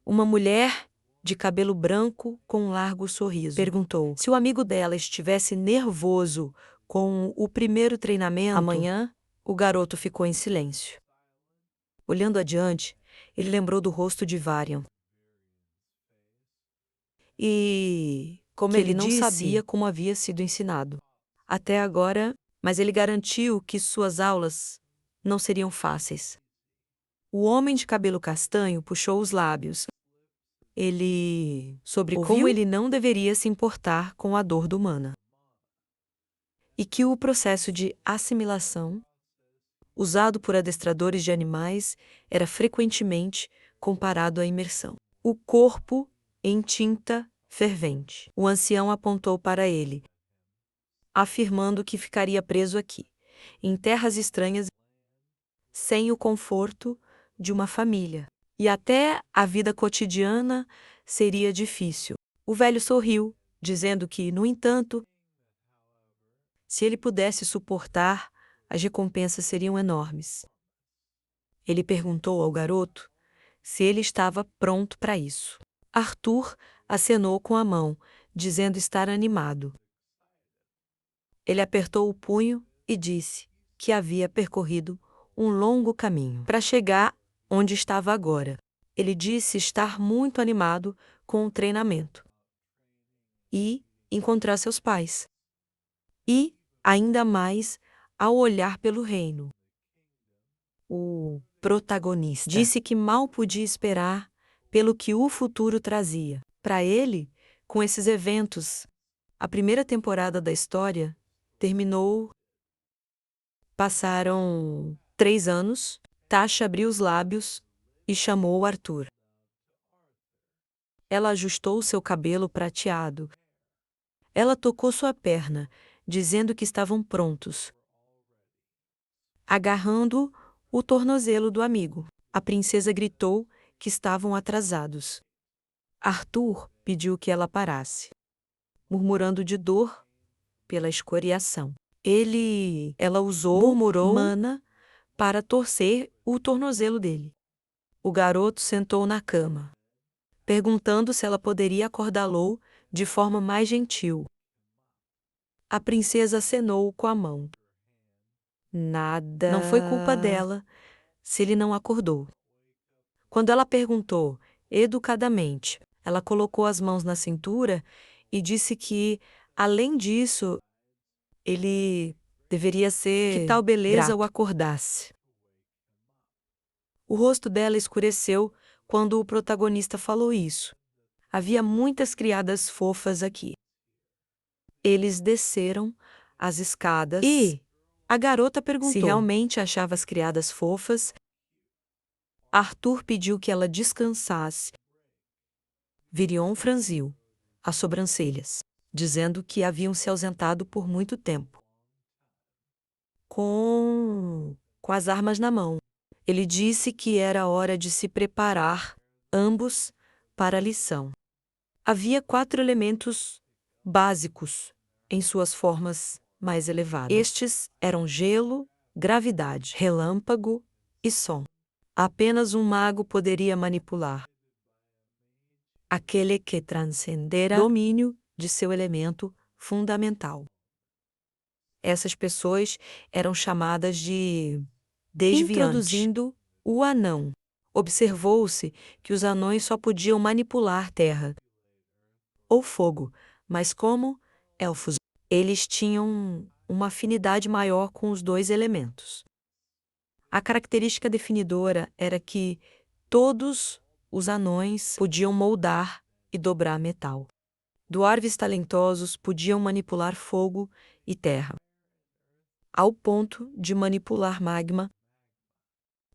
Uma mulher de cabelo branco com um largo sorriso perguntou se o amigo dela estivesse nervoso com o primeiro treinamento. Amanhã, o garoto ficou em silêncio. Olhando adiante, ele lembrou do rosto de Varian. E como ele não sabia como havia sido ensinado até agora, mas ele garantiu que suas aulas não seriam fáceis. O homem de cabelo castanho puxou os lábios. Ele sobre Ouviu? como ele não deveria se importar com a dor humana. E que o processo de assimilação, usado por adestradores de animais, era frequentemente comparado à imersão. O corpo em tinta fervente. O ancião apontou para ele, afirmando que ficaria preso aqui, em terras estranhas, sem o conforto de uma família. E até a vida cotidiana seria difícil. O velho sorriu, dizendo que, no entanto, se ele pudesse suportar, as recompensas seriam enormes. Ele perguntou ao garoto se ele estava pronto para isso. Arthur acenou com a mão, dizendo estar animado. Ele apertou o punho e disse que havia percorrido um longo caminho para chegar onde estava agora. Ele disse estar muito animado com o treinamento e encontrar seus pais. E, ainda mais, ao olhar pelo reino. O protagonista disse que mal podia esperar pelo que o futuro trazia. Para ele, com esses eventos, a primeira temporada da história terminou. Passaram 3 anos, Tasha abriu os lábios e chamou Arthur. Ela ajustou seu cabelo prateado. Ela tocou sua perna, dizendo que estavam prontos. Agarrando o tornozelo do amigo, a princesa gritou que estavam atrasados. Arthur pediu que ela parasse, murmurando de dor pela escoriação. Ela usou mana para torcer o tornozelo dele. O garoto sentou na cama, perguntando se ela poderia acordá-lo de forma mais gentil. A princesa acenou com a mão. Nada. Não foi culpa dela se ele não acordou. Quando ela perguntou, educadamente, ela colocou as mãos na cintura e disse que, além disso, ele deveria ser que tal beleza grato. o acordasse. O rosto dela escureceu quando o protagonista falou isso. Havia muitas criadas fofas aqui. Eles desceram as escadas e a garota perguntou se realmente achava as criadas fofas. Arthur pediu que ela descansasse. Virion franziu as sobrancelhas, dizendo que haviam se ausentado por muito tempo. Com as armas na mão. Ele disse que era hora de se preparar, ambos, para a lição. Havia 4 elementos básicos em suas formas mais elevadas. Estes eram gelo, gravidade, relâmpago e som. Apenas um mago poderia manipular. Aquele que transcendera o domínio de seu elemento fundamental. Essas pessoas eram chamadas de desviantes. Introduzindo o anão, observou-se que os anões só podiam manipular terra ou fogo, mas como elfos, eles tinham uma afinidade maior com os 2 elementos. A característica definidora era que todos os anões podiam moldar e dobrar metal. Dwarves talentosos podiam manipular fogo e terra, ao ponto de manipular magma.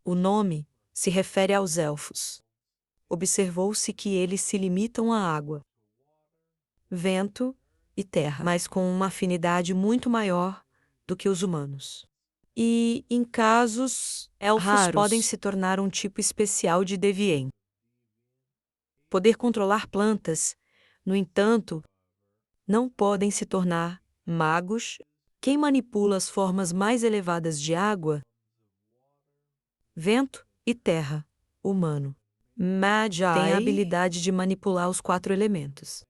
O nome se refere aos elfos. Observou-se que eles se limitam à água, vento e terra, mas com uma afinidade muito maior do que os humanos. E, em casos elfos raros, podem se tornar um tipo especial de Devien. Poder controlar plantas, no entanto, não podem se tornar magos. Quem manipula as formas mais elevadas de água, vento e terra, humano. Magi têm a habilidade de manipular os 4 elementos.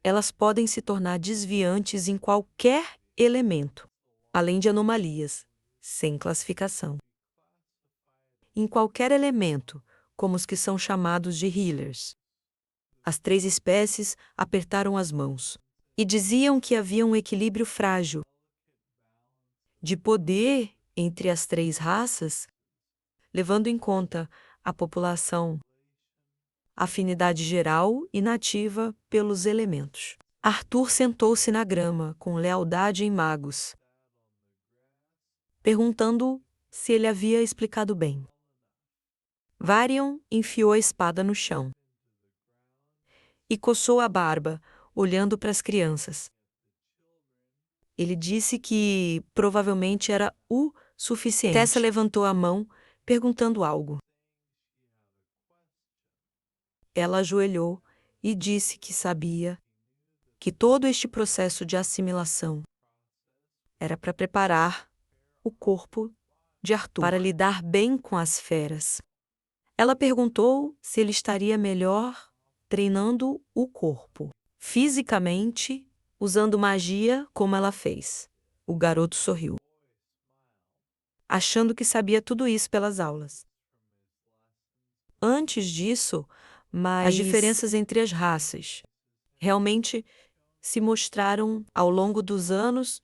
Elas podem se tornar desviantes em qualquer elemento, além de anomalias, sem classificação. Em qualquer elemento, como os que são chamados de healers. As 3 espécies apertaram as mãos e diziam que havia um equilíbrio frágil de poder entre as 3 raças, levando em conta a população, afinidade geral e nativa pelos elementos. Arthur sentou-se na grama com lealdade em magos, perguntando se ele havia explicado bem. Varian enfiou a espada no chão e coçou a barba, olhando para as crianças. Ele disse que provavelmente era o suficiente. Tessa levantou a mão, perguntando algo. Ela ajoelhou e disse que sabia que todo este processo de assimilação era para preparar o corpo de Arthur para lidar bem com as feras. Ela perguntou se ele estaria melhor treinando o corpo, fisicamente, usando magia como ela fez. O garoto sorriu, achando que sabia tudo isso pelas aulas. Antes disso, as diferenças entre as raças realmente se mostraram ao longo dos anos.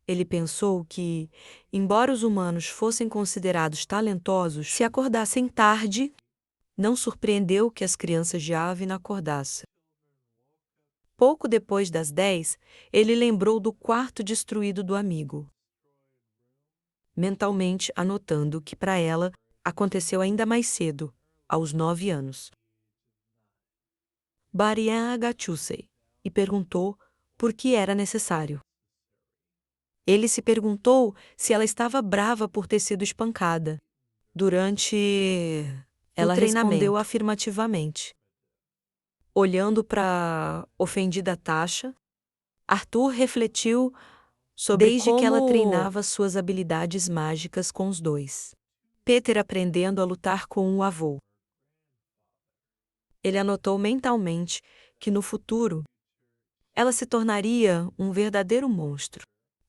Ele pensou que, embora os humanos fossem considerados talentosos, se acordassem tarde, não surpreendeu que as crianças de Avin acordassem. Pouco depois das 10, ele lembrou do quarto destruído do amigo, mentalmente anotando que para ela aconteceu ainda mais cedo, aos 9 anos. Varian agachou-se e perguntou por que era necessário. Ele se perguntou se ela estava brava por ter sido espancada. Durante ela respondeu afirmativamente. Olhando para a ofendida Tasha, Arthur refletiu sobre desde que ela treinava suas habilidades mágicas com os dois. Peter aprendendo a lutar com o avô. Ele anotou mentalmente que no futuro ela se tornaria um verdadeiro monstro.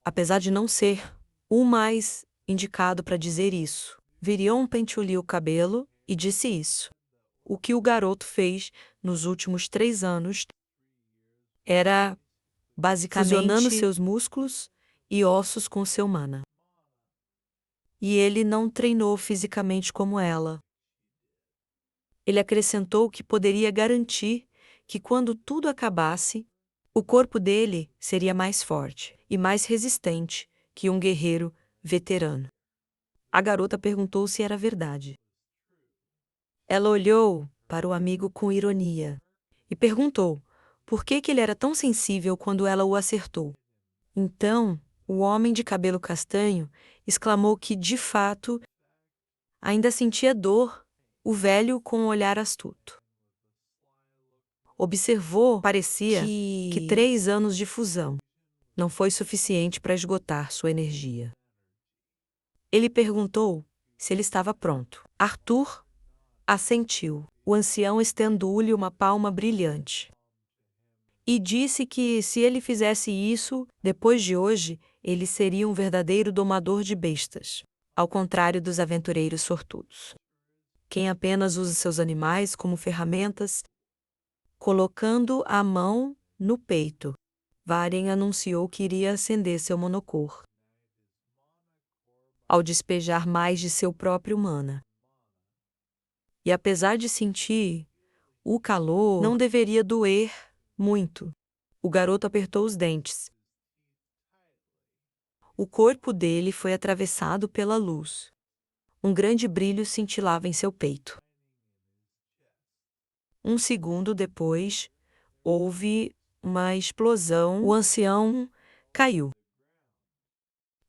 Apesar de não ser o mais indicado para dizer isso, Virion penteou-lhe o cabelo e disse isso. O que o garoto fez nos últimos 3 anos era basicamente fusionando seus músculos e ossos com seu mana. E ele não treinou fisicamente como ela. Ele acrescentou que poderia garantir que quando tudo acabasse, o corpo dele seria mais forte e mais resistente que um guerreiro veterano. A garota perguntou se era verdade. Ela olhou para o amigo com ironia e perguntou por que ele era tão sensível quando ela o acertou. Então, o homem de cabelo castanho exclamou que, de fato, ainda sentia dor, o velho com um olhar astuto. Observou, parecia, que 3 anos de fusão não foi suficiente para esgotar sua energia. Ele perguntou se ele estava pronto. Arthur assentiu. O ancião estendeu-lhe uma palma brilhante e disse que, se ele fizesse isso, depois de hoje, ele seria um verdadeiro domador de bestas, ao contrário dos aventureiros sortudos, quem apenas usa seus animais como ferramentas. Colocando a mão no peito, Varian anunciou que iria acender seu monocor, ao despejar mais de seu próprio mana. E apesar de sentir o calor, não deveria doer muito. O garoto apertou os dentes. O corpo dele foi atravessado pela luz. Um grande brilho cintilava em seu peito. Um segundo depois, houve uma explosão. O ancião caiu.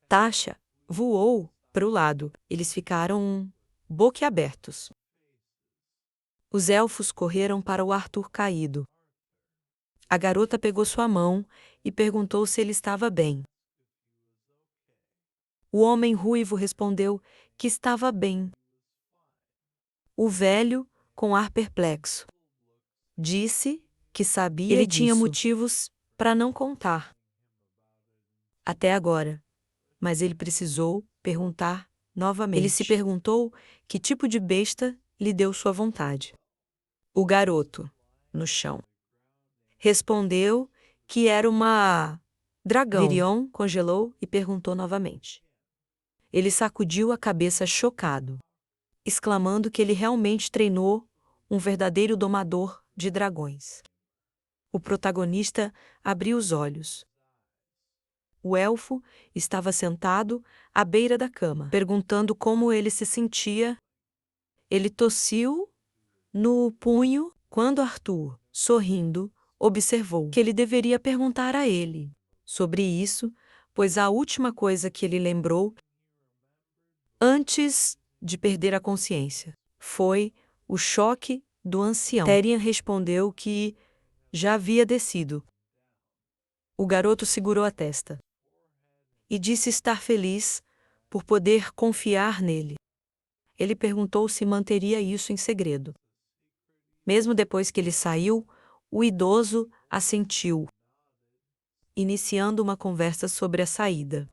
Tasha voou para o lado. Eles ficaram boquiabertos. Os elfos correram para o Arthur caído. A garota pegou sua mão e perguntou se ele estava bem. O homem ruivo respondeu que estava bem. O velho, com ar perplexo, disse que sabia Ele tinha disso. motivos para não contar. Até agora. Mas ele precisou perguntar novamente. Ele se perguntou que tipo de besta lhe deu sua vontade. O garoto, no chão, respondeu que era uma dragão. Virion congelou e perguntou novamente. Ele sacudiu a cabeça chocado, exclamando que ele realmente treinou um verdadeiro domador de dragões. O protagonista abriu os olhos. O elfo estava sentado à beira da cama, perguntando como ele se sentia. Ele tossiu no punho quando Arthur, sorrindo, observou que ele deveria perguntar a ele sobre isso, pois a última coisa que ele lembrou antes de perder a consciência foi o choque do ancião. Therian respondeu que já havia descido. O garoto segurou a testa e disse estar feliz por poder confiar nele. Ele perguntou se manteria isso em segredo. Mesmo depois que ele saiu, o idoso assentiu, iniciando uma conversa sobre a saída.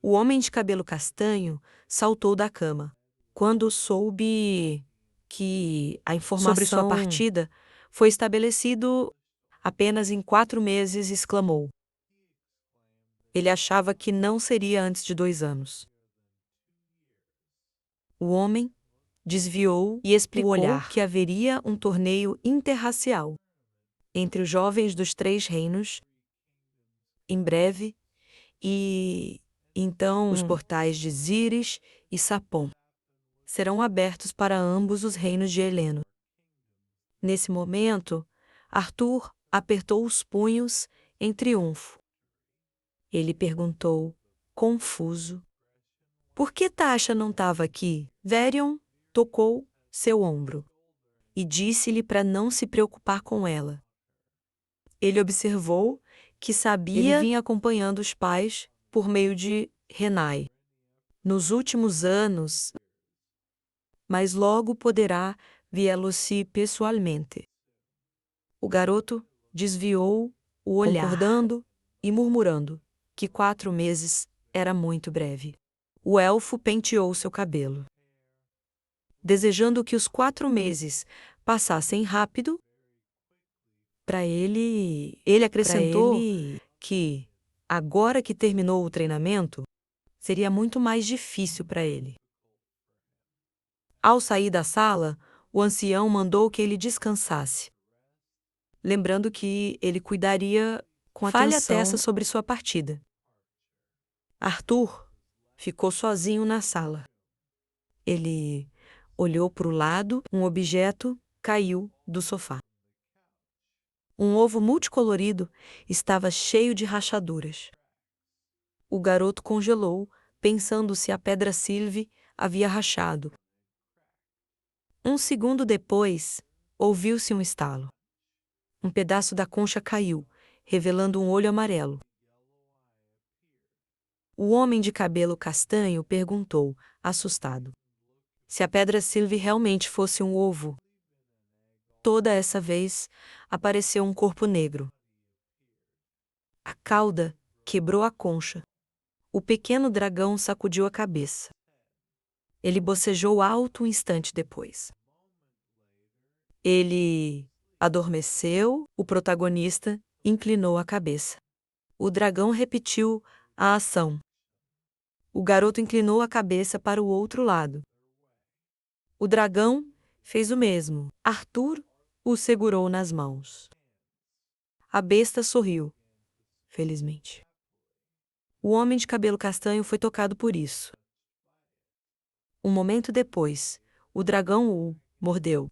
O homem de cabelo castanho saltou da cama. Quando soube que a informação sobre sua partida foi estabelecido apenas em 4 meses, exclamou. Ele achava que não seria antes de 2 anos. O homem desviou e explicou que haveria um torneio interracial entre os jovens dos 3 reinos em breve e então os portais de Zíris e Sapon serão abertos para ambos os reinos de Heleno. Nesse momento, Arthur apertou os punhos em triunfo. Ele perguntou, confuso, por que Tasha não estava aqui? Virion tocou seu ombro e disse-lhe para não se preocupar com ela. Ele observou que sabia ele vinha acompanhando os pais por meio de Renai nos últimos anos, mas logo poderá vê-lo-se pessoalmente. O garoto desviou o olhar, concordando e murmurando que 4 meses era muito breve. O elfo penteou seu cabelo. Desejando que os 4 meses passassem rápido, ele acrescentou que, agora que terminou o treinamento, seria muito mais difícil para ele. Ao sair da sala, o ancião mandou que ele descansasse, lembrando que ele cuidaria com atenção sobre sua partida. Arthur ficou sozinho na sala. Ele olhou para o lado, um objeto caiu do sofá. Um ovo multicolorido estava cheio de rachaduras. O garoto congelou, pensando se a pedra Sylvie havia rachado. Um segundo depois, ouviu-se um estalo. Um pedaço da concha caiu, revelando um olho amarelo. O homem de cabelo castanho perguntou, assustado, se a pedra Sylvie realmente fosse um ovo. Toda essa vez, apareceu um corpo negro. A cauda quebrou a concha. O pequeno dragão sacudiu a cabeça. Ele bocejou alto um instante depois. Ele adormeceu, o protagonista inclinou a cabeça. O dragão repetiu a ação. O garoto inclinou a cabeça para o outro lado. O dragão fez o mesmo. Arthur o segurou nas mãos. A besta sorriu, felizmente. O homem de cabelo castanho foi tocado por isso. Um momento depois, o dragão o mordeu.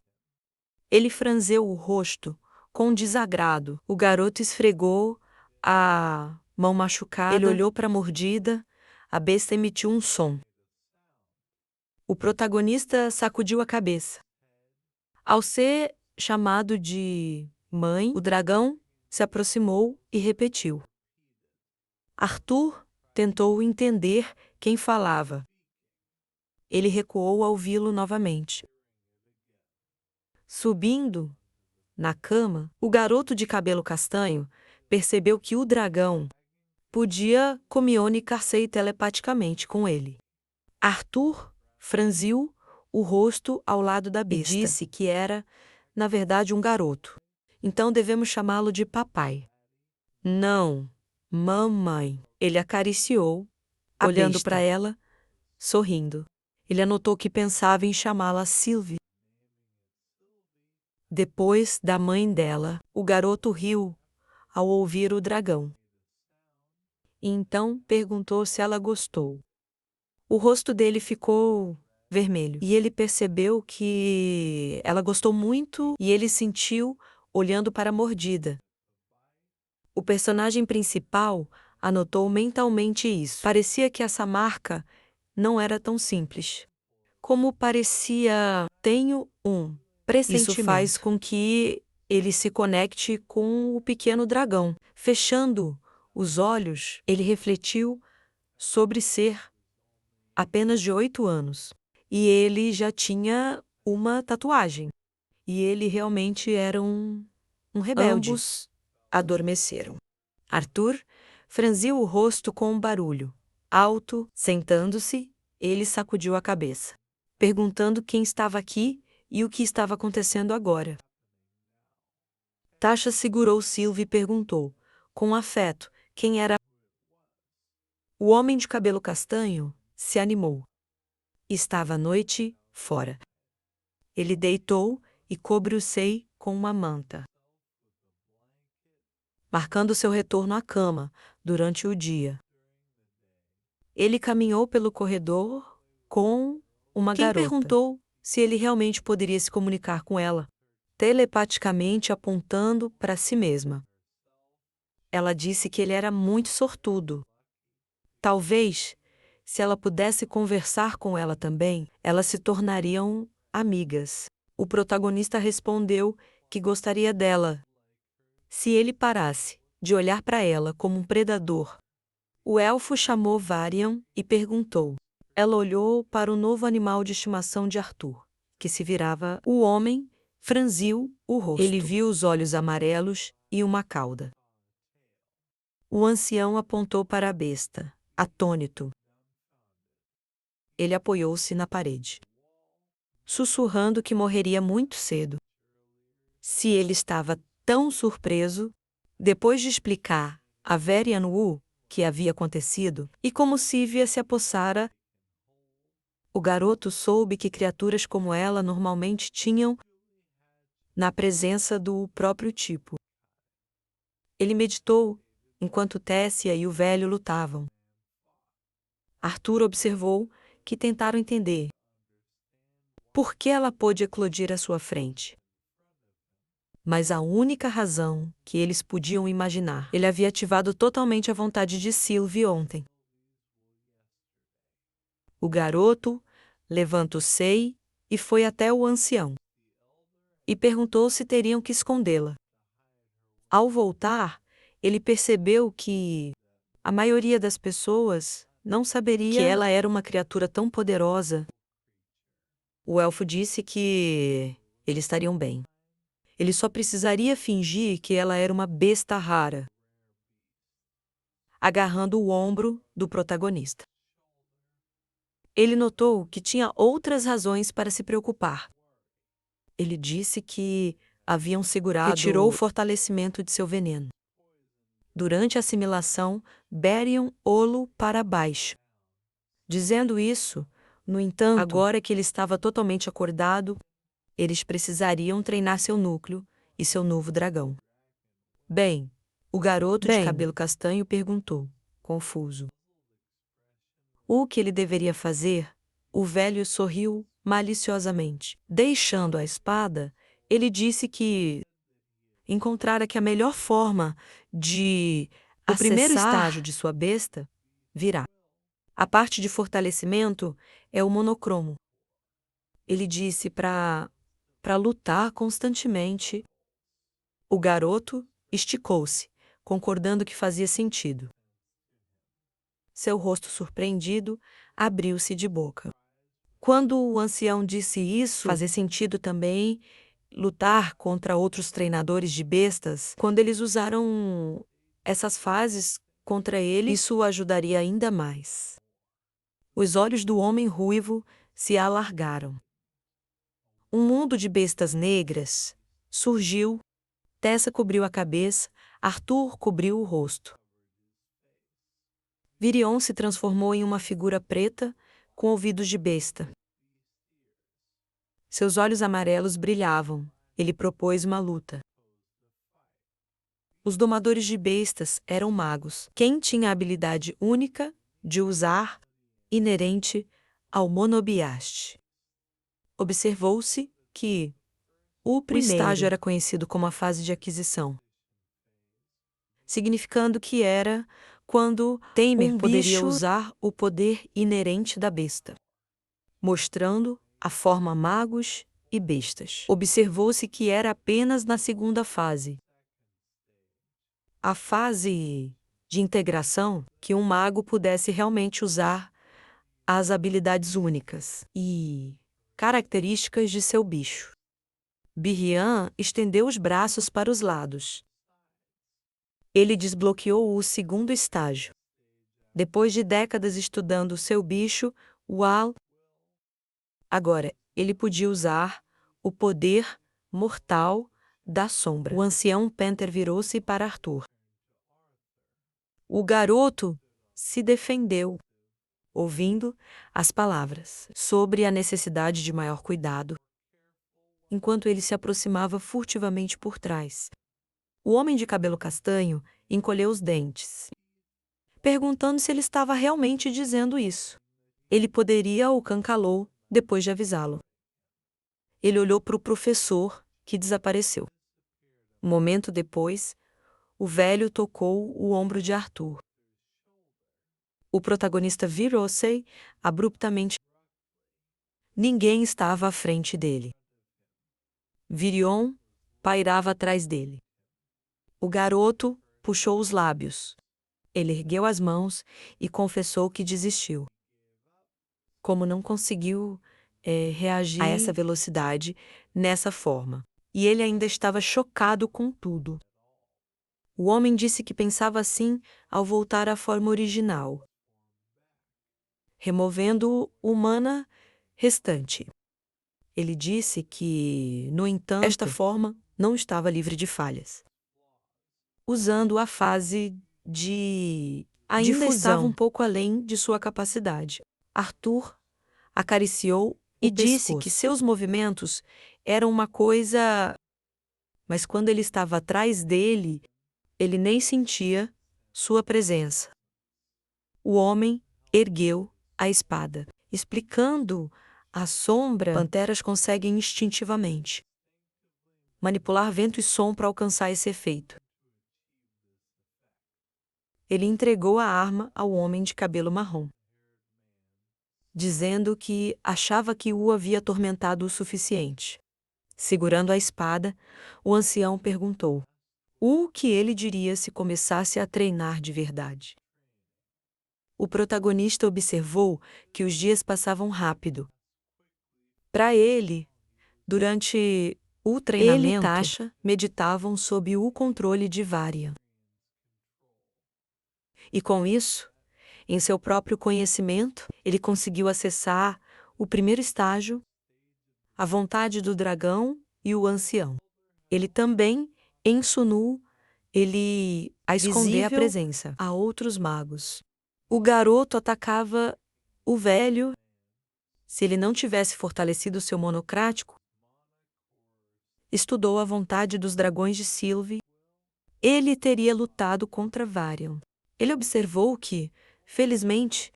Ele franzeu o rosto com desagrado. O garoto esfregou a mão machucada. Ele olhou para a mordida. A besta emitiu um som. O protagonista sacudiu a cabeça. Ao ser chamado de mãe, o dragão se aproximou e repetiu. Arthur tentou entender quem falava. ele recuou ao vi-lo novamente. Subindo na cama, o garoto de cabelo castanho percebeu que o dragão podia comunicar-se telepaticamente com ele. Arthur franziu o rosto ao lado da besta e disse que era, na verdade, um garoto. Então devemos chamá-lo de papai. Não, mamãe. Ele acariciou, olhando para ela, sorrindo. Ele anotou que pensava em chamá-la Sylvie. Depois da mãe dela, o garoto riu ao ouvir o dragão. E então perguntou se ela gostou. O rosto dele ficou vermelho e ele percebeu que ela gostou muito e ele sentiu olhando para a mordida. O personagem principal anotou mentalmente isso. Parecia que essa marca não era tão simples. Como parecia, tenho um pressentimento. Isso faz com que ele se conecte com o pequeno dragão. Fechando os olhos, ele refletiu sobre ser apenas de 8 anos. E ele já tinha uma tatuagem. E ele realmente era um rebelde. Ambos adormeceram. Arthur franziu o rosto com um barulho. Alto, sentando-se, ele sacudiu a cabeça, perguntando quem estava aqui e o que estava acontecendo agora. Tasha segurou Sylvie e perguntou, com afeto, quem era. O homem de cabelo castanho se animou. Estava a noite fora. Ele deitou e cobriu-se com uma manta, marcando seu retorno à cama durante o dia. Ele caminhou pelo corredor com uma garota. Quem perguntou se ele realmente poderia se comunicar com ela, telepaticamente apontando para si mesma. Ela disse que ele era muito sortudo. Talvez, se ela pudesse conversar com ela também, elas se tornariam amigas. O protagonista respondeu que gostaria dela se ele parasse de olhar para ela como um predador. O elfo chamou Varian e perguntou. Ela olhou para o novo animal de estimação de Arthur, que se virava. O homem franziu o rosto. Ele viu os olhos amarelos e uma cauda. O ancião apontou para a besta, atônito. Ele apoiou-se na parede, sussurrando que morreria muito cedo. Se ele estava tão surpreso, depois de explicar a Varian o que havia acontecido e como Sylvia se apossara, o garoto soube que criaturas como ela normalmente tinham na presença do próprio tipo. Ele meditou enquanto Tessia e o velho lutavam. Arthur observou que tentaram entender por que ela pôde eclodir à sua frente. Mas a única razão que eles podiam imaginar, ele havia ativado totalmente a vontade de Sylvie ontem. O garoto levantou-se e foi até o ancião e perguntou se teriam que escondê-la. Ao voltar, ele percebeu que a maioria das pessoas não saberia que ela era uma criatura tão poderosa. O elfo disse que eles estariam bem. Ele só precisaria fingir que ela era uma besta rara, agarrando o ombro do protagonista. Ele notou que tinha outras razões para se preocupar. Ele disse que haviam segurado, retirou o fortalecimento de seu veneno. Durante a assimilação, beriam o-lo para baixo. Dizendo isso, no entanto, agora que ele estava totalmente acordado, eles precisariam treinar seu núcleo e seu novo dragão. Bem, o garoto de cabelo castanho perguntou, confuso. O que ele deveria fazer? O velho sorriu maliciosamente. Deixando a espada, ele disse que encontrara que a melhor forma de o primeiro estágio de sua besta virá. A parte de fortalecimento é o monocromo. Ele disse para lutar constantemente. O garoto esticou-se, concordando que fazia sentido. Seu rosto surpreendido abriu-se de boca. Quando o ancião disse isso, fazia sentido também lutar contra outros treinadores de bestas. Quando eles usaram essas fases contra ele, isso o ajudaria ainda mais. Os olhos do homem ruivo se alargaram. Um mundo de bestas negras surgiu. Tessa cobriu a cabeça, Arthur cobriu o rosto. Virion se transformou em uma figura preta com ouvidos de besta. Seus olhos amarelos brilhavam. Ele propôs uma luta. Os domadores de bestas eram magos. Quem tinha a habilidade única de usar, inerente ao monobiaste. Observou-se que o primeiro estágio era conhecido como a fase de aquisição, significando que era quando Tamer poderia usar o poder inerente da besta, mostrando a forma magos e bestas. Observou-se que era apenas na segunda fase, a fase de integração, que um mago pudesse realmente usar as habilidades únicas e características de seu bicho. Birion estendeu os braços para os lados. Ele desbloqueou o segundo estágio. Depois de décadas estudando seu bicho, agora ele podia usar o poder mortal da sombra. O ancião Panther virou-se para Arthur. O garoto se defendeu, ouvindo as palavras sobre a necessidade de maior cuidado, enquanto ele se aproximava furtivamente por trás. O homem de cabelo castanho encolheu os dentes, perguntando se ele estava realmente dizendo isso. Ele poderia ou calou depois de avisá-lo. Ele olhou para o professor, que desapareceu. Um momento depois, o velho tocou o ombro de Arthur. O protagonista virou-se abruptamente. Ninguém estava à frente dele. Virion pairava atrás dele. O garoto puxou os lábios. Ele ergueu as mãos e confessou que desistiu. Como não conseguiu reagir a essa velocidade, nessa forma. E ele ainda estava chocado com tudo. O homem disse que pensava assim ao voltar à forma original, removendo o mana restante. Ele disse que, no entanto, esta forma não estava livre de falhas. Usando a fase de ainda estava um pouco além de sua capacidade. Arthur acariciou e disse que seus movimentos eram uma coisa, mas quando ele estava atrás dele, ele nem sentia sua presença. O homem ergueu a espada, explicando a sombra. Panteras conseguem instintivamente manipular vento e som para alcançar esse efeito. Ele entregou a arma ao homem de cabelo marrom, dizendo que achava que o havia atormentado o suficiente. Segurando a espada, o ancião perguntou o que ele diria se começasse a treinar de verdade. O protagonista observou que os dias passavam rápido. Para ele, durante o treinamento, ele e Tasha meditavam sob o controle de Varian. E com isso, em seu próprio conhecimento, ele conseguiu acessar o primeiro estágio, a vontade do dragão e o ancião. Ele também ensinou ele a esconder a presença a outros magos. O garoto atacava o velho. Se ele não tivesse fortalecido seu monocrático, estudou a vontade dos dragões de Sylvie, ele teria lutado contra Varian. Ele observou que, felizmente,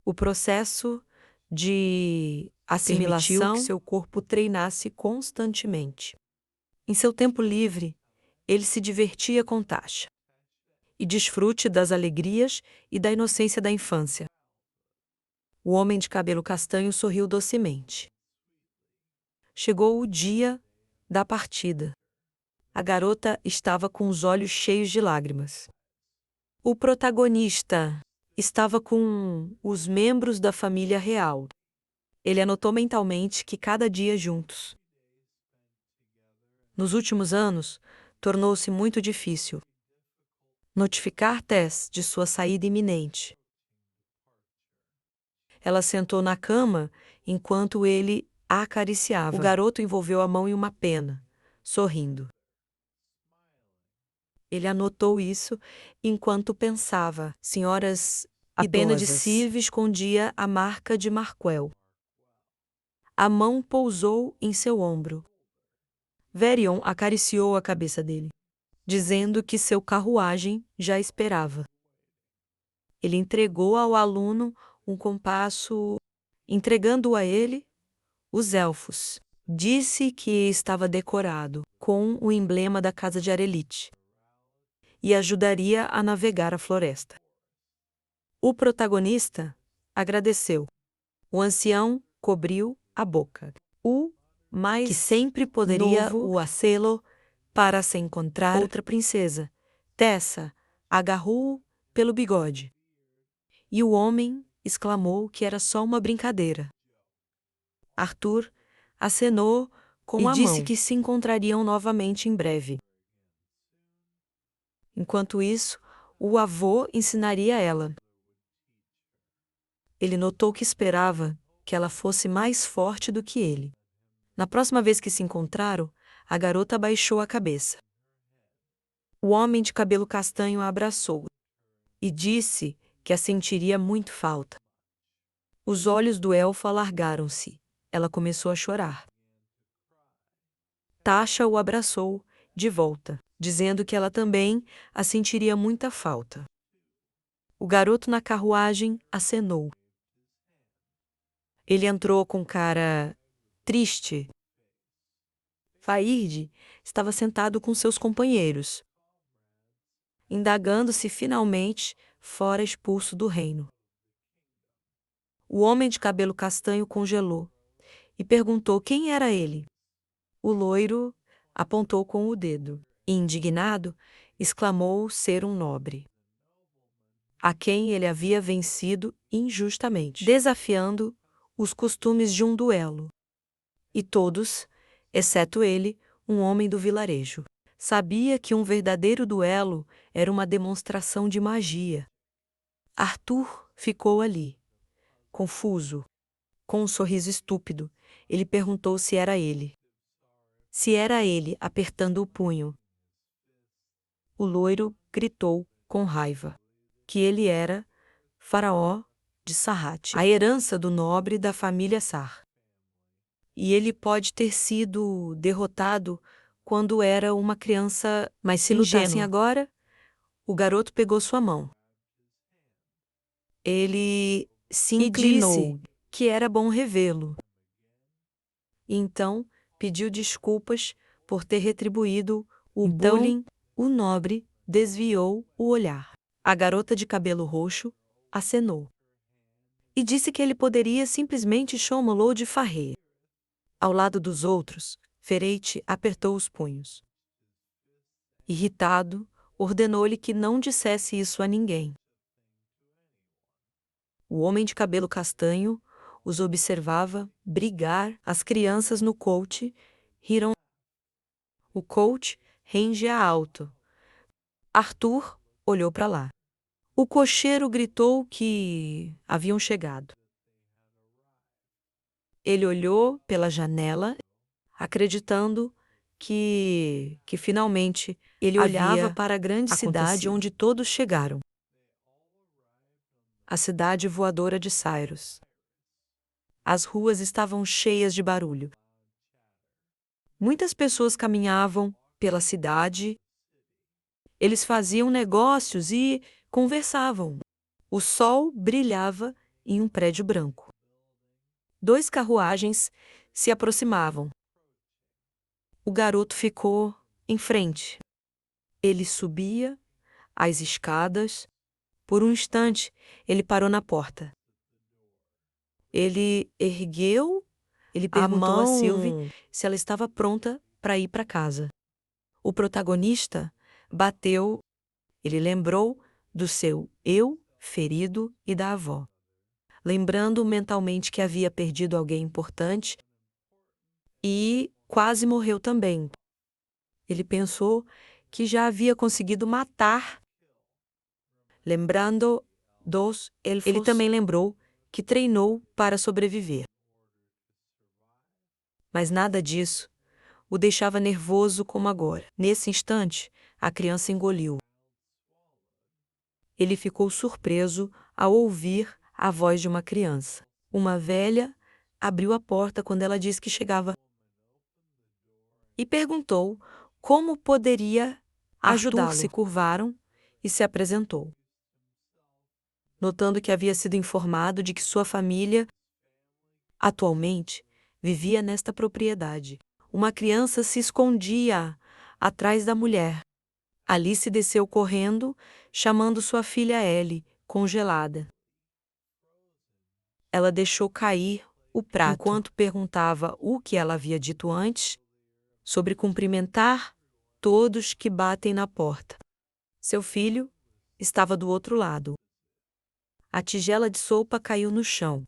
o processo de assimilação permitiu que seu corpo treinasse constantemente. Em seu tempo livre, ele se divertia com Tasha e desfrute das alegrias e da inocência da infância. O homem de cabelo castanho sorriu docemente. Chegou o dia da partida. A garota estava com os olhos cheios de lágrimas. O protagonista estava com os membros da família real. Ele anotou mentalmente que cada dia juntos. Nos últimos anos, tornou-se muito difícil notificar Tess de sua saída iminente. Ela sentou na cama enquanto ele a acariciava. O garoto envolveu a mão em uma pena, sorrindo. Ele anotou isso enquanto pensava. Senhoras, a pena de Siv escondia a marca de Marquel. A mão pousou em seu ombro. Verion acariciou a cabeça dele, dizendo que seu carruagem já esperava. Ele entregou ao aluno um compasso, entregando-o a ele, os elfos. Disse que estava decorado com o emblema da casa de Arelite e ajudaria a navegar a floresta. O protagonista agradeceu. O ancião cobriu a boca. O mais que sempre poderia o acelo para se encontrar outra princesa. Tessa agarrou-o pelo bigode. E o homem exclamou que era só uma brincadeira. Arthur acenou com a mão e disse que se encontrariam novamente em breve. Enquanto isso, o avô ensinaria ela. Ele notou que esperava que ela fosse mais forte do que ele. Na próxima vez que se encontraram, a garota baixou a cabeça. O homem de cabelo castanho a abraçou e disse que a sentiria muito falta. Os olhos do elfo alargaram-se. Ela começou a chorar. Tasha o abraçou de volta, dizendo que ela também a sentiria muita falta. O garoto na carruagem acenou. Ele entrou com cara triste. Faird estava sentado com seus companheiros, indagando se finalmente fora expulso do reino. O homem de cabelo castanho congelou e perguntou quem era ele. O loiro apontou com o dedo e, indignado, exclamou ser um nobre, a quem ele havia vencido injustamente, desafiando os costumes de um duelo. E todos, exceto ele, um homem do vilarejo, sabia que um verdadeiro duelo era uma demonstração de magia. Arthur ficou ali, confuso, com um sorriso estúpido. Ele perguntou se era ele. Se era ele apertando o punho. O loiro gritou com raiva que ele era faraó de Sarrat, a herança do nobre da família Sar. E ele pode ter sido derrotado quando era uma criança, mas se lutassem agora, o garoto pegou sua mão. Ele se inclinou, disse que era bom revê-lo. Então, pediu desculpas por ter retribuído o bullying. O nobre desviou o olhar. A garota de cabelo roxo acenou e disse que ele poderia simplesmente chamá-lo de Farré. Ao lado dos outros, Ferreite apertou os punhos. Irritado, ordenou-lhe que não dissesse isso a ninguém. O homem de cabelo castanho os observava brigar. As crianças no coach riram. O coach rangia alto. Arthur olhou para lá. O cocheiro gritou que haviam chegado. Ele olhou pela janela, acreditando que finalmente ele olhava para a grande cidade onde todos chegaram. A cidade voadora de Cyrus. As ruas estavam cheias de barulho. Muitas pessoas caminhavam pela cidade. Eles faziam negócios e conversavam. O sol brilhava em um prédio branco. 2 carruagens se aproximavam. O garoto ficou em frente. Ele subia as escadas. Por um instante, ele parou na porta. Ele ergueu, ele perguntou a Sylvie se ela estava pronta para ir para casa. O protagonista bateu. Ele lembrou do seu eu ferido e da avó. lembrando mentalmente que havia perdido alguém importante e quase morreu também. Ele pensou que já havia conseguido matar. Lembrando dos elfos, ele também lembrou que treinou para sobreviver. Mas nada disso o deixava nervoso como agora. Nesse instante, a criança engoliu. Ele ficou surpreso ao ouvir a voz de uma criança. Uma velha abriu a porta quando ela disse que chegava e perguntou como poderia ajudá-lo. Arthur se curvaram e se apresentou. Notando que havia sido informado de que sua família atualmente vivia nesta propriedade. Uma criança se escondia atrás da mulher. Alice desceu correndo, chamando sua filha Ellie, congelada. Ela deixou cair o prato enquanto perguntava o que ela havia dito antes sobre cumprimentar todos que batem na porta. Seu filho estava do outro lado. A tigela de sopa caiu no chão.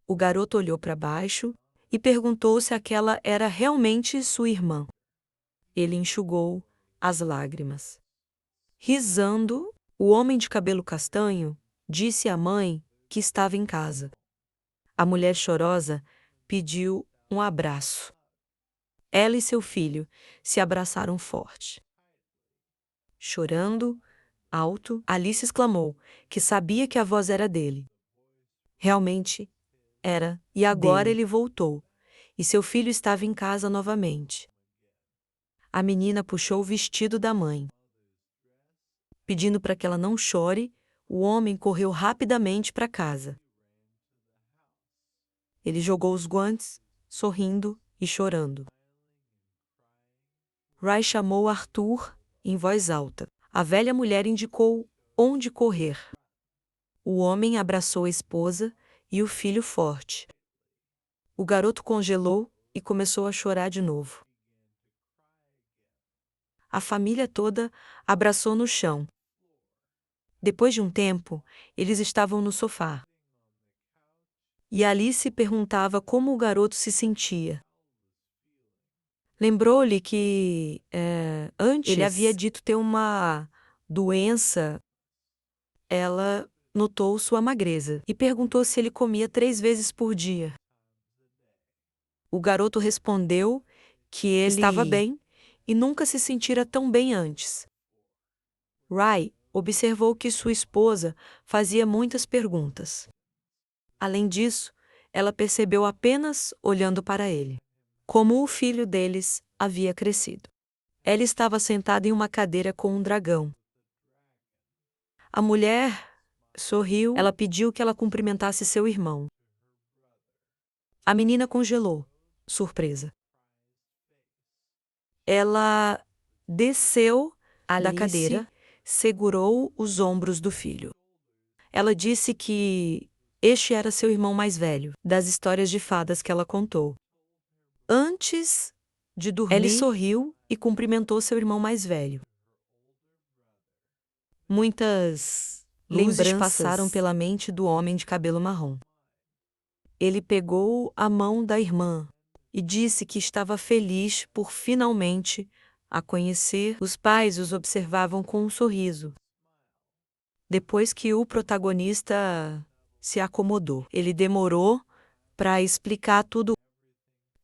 O garoto olhou para baixo e perguntou se aquela era realmente sua irmã. Ele enxugou as lágrimas. Risando, o homem de cabelo castanho disse à mãe que estava em casa. A mulher chorosa pediu um abraço. Ela e seu filho se abraçaram forte. Chorando, alto, Alice exclamou que sabia que a voz era dele. Realmente era, e agora ele voltou, e seu filho estava em casa novamente. A menina puxou o vestido da mãe. Pedindo para que ela não chore, o homem correu rapidamente para casa. Ele jogou os guantes, sorrindo e chorando. Rai chamou Arthur em voz alta. A velha mulher indicou onde correr. O homem abraçou a esposa e o filho forte. O garoto congelou e começou a chorar de novo. A família toda abraçou no chão. Depois de um tempo, eles estavam no sofá. E Alice perguntava como o garoto se sentia. Lembrou-lhe que, antes, ele havia dito ter uma doença. Ela notou sua magreza e perguntou se ele comia 3 vezes por dia. O garoto respondeu que ele estava bem e nunca se sentira tão bem antes. Rai observou que sua esposa fazia muitas perguntas. Além disso, ela percebeu apenas olhando para ele, como o filho deles havia crescido. Ela estava sentada em uma cadeira com um dragão. A mulher sorriu. Ela pediu que ela cumprimentasse seu irmão. A menina congelou, surpresa. Ela desceu da cadeira, segurou os ombros do filho. Ela disse que este era seu irmão mais velho, das histórias de fadas que ela contou. Antes de dormir, ele sorriu e cumprimentou seu irmão mais velho. Muitas luzes passaram pela mente do homem de cabelo marrom. Ele pegou a mão da irmã e disse que estava feliz por finalmente a conhecer. Os pais os observavam com um sorriso. Depois que o protagonista se acomodou, ele demorou para explicar tudo.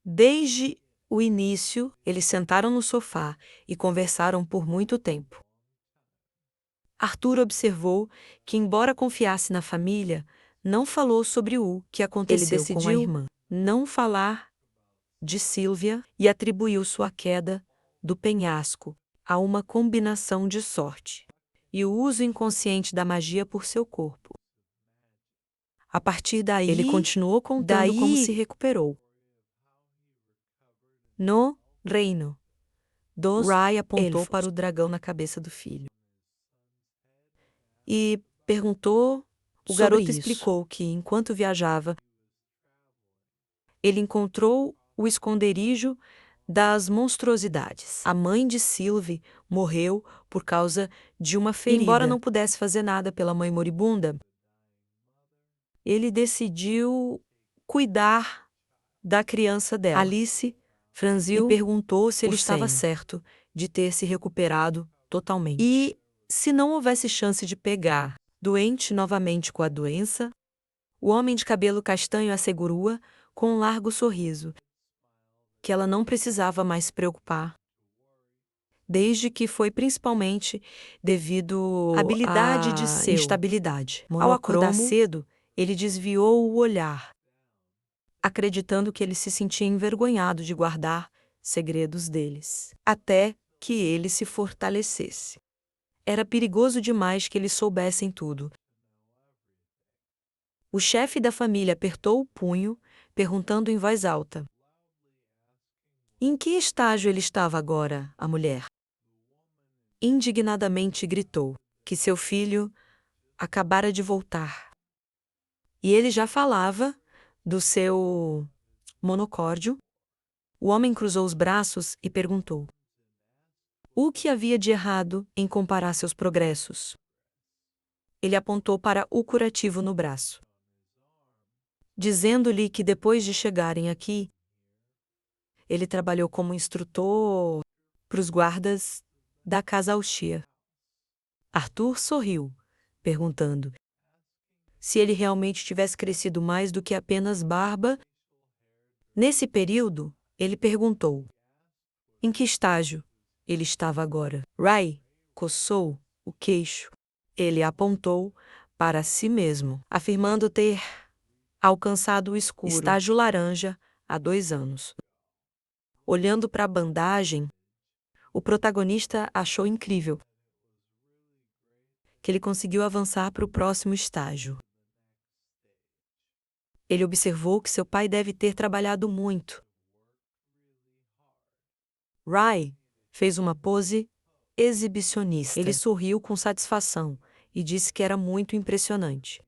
Desde o início, eles sentaram no sofá e conversaram por muito tempo. Arthur observou que, embora confiasse na família, não falou sobre o que aconteceu com a irmã. Não falar de Sylvia e atribuiu sua queda do penhasco a uma combinação de sorte e o uso inconsciente da magia por seu corpo. A partir daí, ele continuou contando como se recuperou. No reino dos Rai apontou elfos para o dragão na cabeça do filho e perguntou. O garoto explicou que, enquanto viajava, ele encontrou o esconderijo das monstruosidades. A mãe de Sylvie morreu por causa de uma ferida. Embora não pudesse fazer nada pela mãe moribunda, ele decidiu cuidar da criança dela. Alice franziu e perguntou se ele estava certo de ter se recuperado totalmente. E se não houvesse chance de pegar doente novamente com a doença, o homem de cabelo castanho assegurou-a com um largo sorriso que ela não precisava mais se preocupar, desde que foi principalmente devido à habilidade de seu instabilidade. Ao acordar cedo, ele desviou o olhar, acreditando que ele se sentia envergonhado de guardar segredos deles, até que ele se fortalecesse. Era perigoso demais que eles soubessem tudo. O chefe da família apertou o punho, perguntando em voz alta: em que estágio ele estava agora, a mulher? Indignadamente gritou que seu filho acabara de voltar. E ele já falava do seu monocórdio. O homem cruzou os braços e perguntou: o que havia de errado em comparar seus progressos? Ele apontou para o curativo no braço, dizendo-lhe que depois de chegarem aqui, ele trabalhou como instrutor para os guardas da casa Austia. Arthur sorriu, perguntando se ele realmente tivesse crescido mais do que apenas barba. Nesse período, ele perguntou em que estágio ele estava agora. Ray coçou o queixo. Ele apontou para si mesmo, afirmando ter alcançado o escuro estágio laranja há 2 anos. Olhando para a bandagem, o protagonista achou incrível que ele conseguiu avançar para o próximo estágio. Ele observou que seu pai deve ter trabalhado muito. Ray fez uma pose exibicionista. Ele sorriu com satisfação e disse que era muito impressionante.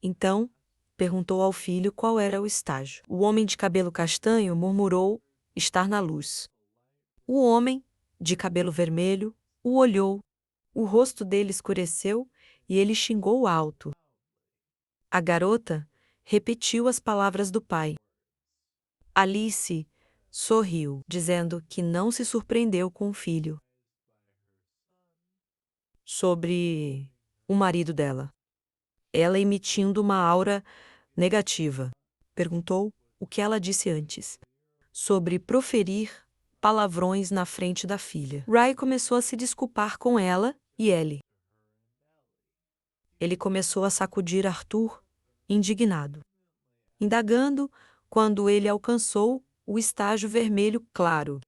Então, perguntou ao filho qual era o estágio. O homem de cabelo castanho murmurou estar na luz. O homem, de cabelo vermelho, o olhou. O rosto dele escureceu e ele xingou alto. A garota repetiu as palavras do pai. Alice sorriu, dizendo que não se surpreendeu com o filho. Sobre o marido dela. Ela, emitindo uma aura negativa, perguntou o que ela disse antes, sobre proferir palavrões na frente da filha. Ray começou a se desculpar com ela e Ellie. Ele começou a sacudir Arthur, indignado, indagando quando ele alcançou o estágio vermelho claro.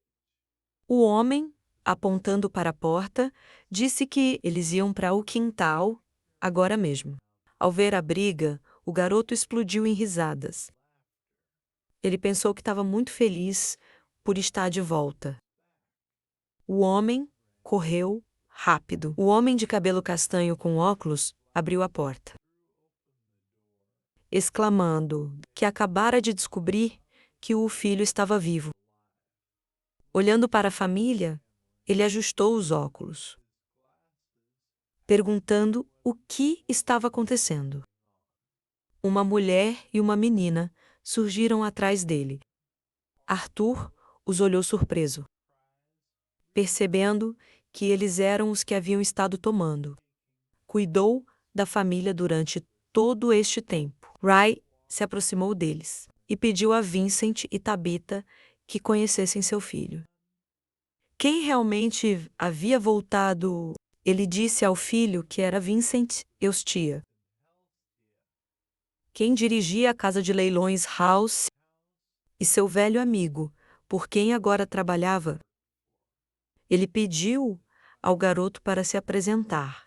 O homem, apontando para a porta, disse que eles iam para o quintal agora mesmo. Ao ver a briga, o garoto explodiu em risadas. Ele pensou que estava muito feliz por estar de volta. O homem correu rápido. O homem de cabelo castanho com óculos abriu a porta, exclamando que acabara de descobrir que o filho estava vivo. Olhando para a família, ele ajustou os óculos, perguntando o que estava acontecendo. Uma mulher e uma menina surgiram atrás dele. Arthur os olhou surpreso, percebendo que eles eram os que haviam estado tomando. Cuidou da família durante todo este tempo. Ray se aproximou deles e pediu a Vincent e Tabitha que conhecessem seu filho. Quem realmente havia voltado, ele disse ao filho que era Vincent Eustia, quem dirigia a casa de leilões House, e seu velho amigo, por quem agora trabalhava. Ele pediu ao garoto para se apresentar.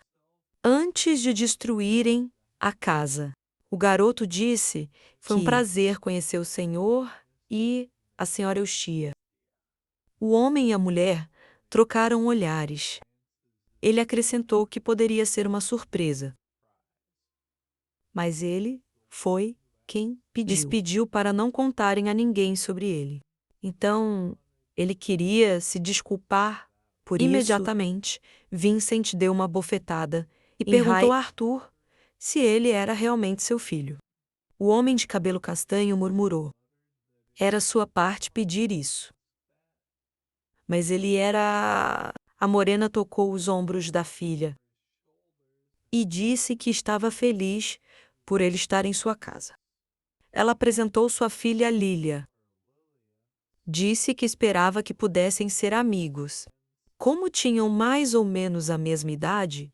Antes de destruírem a casa, o garoto disse: foi um prazer conhecer o senhor e a senhora Eustia. O homem e a mulher trocaram olhares. Ele acrescentou que poderia ser uma surpresa. Mas ele foi quem lhes pediu para não contarem a ninguém sobre ele. Então, ele queria se desculpar por imediatamente, Vincent deu uma bofetada e perguntou a Arthur se ele era realmente seu filho. O homem de cabelo castanho murmurou. Era sua parte pedir isso. Mas ele era. A morena tocou os ombros da filha e disse que estava feliz por ele estar em sua casa. Ela apresentou sua filha Lília. Disse que esperava que pudessem ser amigos. Como tinham mais ou menos a mesma idade,